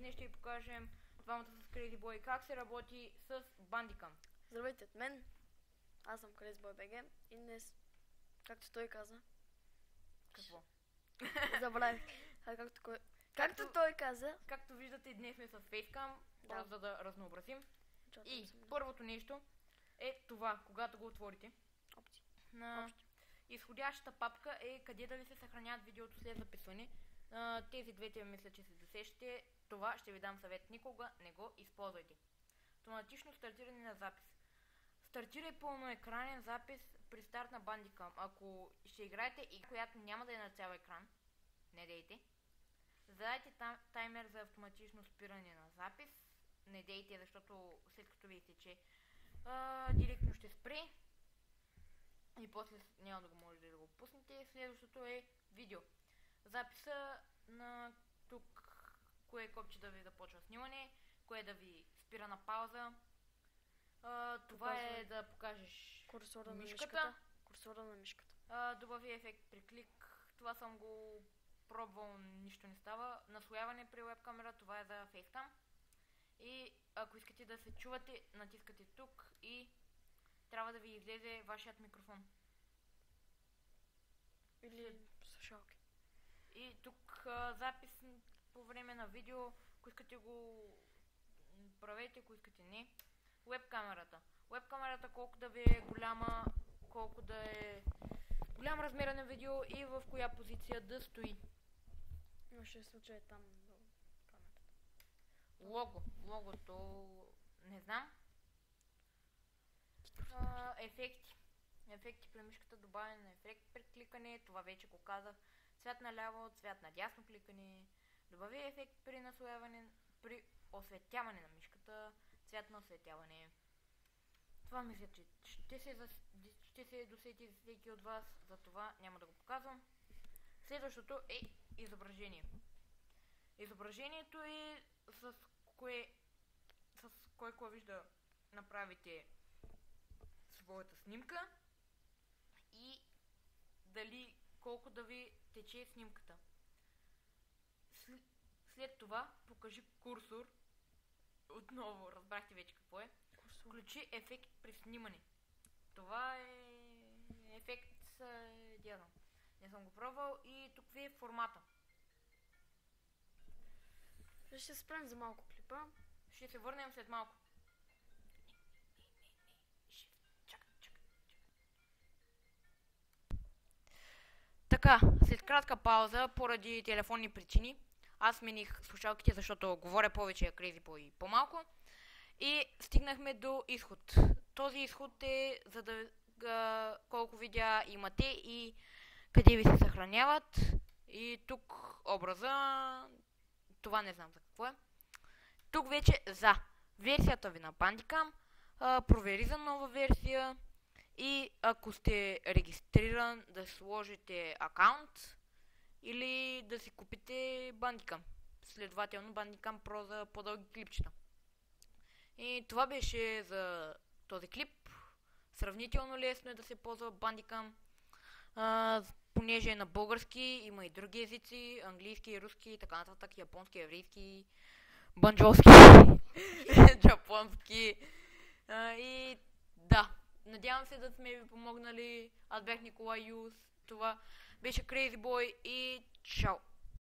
днес ще ви покажем двамата с Crazy Boy как се работи с Bandicam. Здравейте от мен, аз съм Crazy Boy BG и днес, както той каза... Какво? Забравих. Както той каза... Както виждате, днес сме с Facecam, просто за да разнообразим. И първото нещо е това, когато го отворите. Опции. На изходящата папка е къде да ви се съхраняват видеото след записване. Тези двете мисля, че се досещате. Това ще ви дам съвет. Никога не го използвайте. Автоматично стартиране на запис. Стартирай пълноекранен запис при старт на Bandicam. Ако ще играете и която няма да е на цял екран, не дейте. Задайте таймер за автоматично спиране на запис. Не дейте, защото след като ви изтече, директно ще спре. И после няма да го можете да го пуснете. Следващото е видео. Записа на тук, кое копче да ви започва снимане, кое да ви спира на пауза. Това е да покажеш курсора мишката. Курсора на мишката. Добави ефект при клик. Това съм го пробвал, нищо не става. Наслояване при веб-камера, това е за Facecam. И ако искате да се чувате, натискате тук и трябва да ви излезе вашият микрофон. Или слушалки. И тук запис по време на видео, ако искате го правете, ако искате не. Веб-камерата. Веб-камерата колко да ви е голяма, колко да е голям размер на видео и в коя позиция да стои. Имаше случай там до камерата. Логото не знам. Ефекти при мишката, добавяне на ефект при кликане, това вече го казах. Цвят наляво, цвят надясно кликане. Добави ефект при наслояване, при осветяване на мишката, цвят на осветяване. Това мисля, че ще се досети всеки от вас, за това няма да го показвам. Следващото е изображение. Изображението е с кой клавиш да направите своята снимка и дали колко да ви тече снимката. След това покажи курсор. Отново разбрахте вече какво е. Включи ефект при снимане. Това е ефект дядо. Не съм го пробвал и тук ви е формата. Ще се спрем за малко клипа. Ще се върнем след малко. Така, след кратка пауза, поради телефонни причини, аз смених слушалките, защото говоря повече, а Crazy Boy по-малко. И стигнахме до изход. Този изход е за да колко видеа имате и къде ви се съхраняват. И тук образа, това не знам за какво е. Тук вече за версията ви на Bandicam, провери за нова версия и ако сте регистриран да сложите акаунт или да си купите Bandicam. Следователно Bandicam Pro за по-дълги клипчета. И това беше за този клип. Сравнително лесно е да се ползва Bandicam, понеже е на български, има и други езици, английски, руски, така нататък, японски, еврейски, банджолски, джапонски. И да, надявам се да сме ви помогнали. Аз бях Николай Юс, това беше Crazy Boy и чао!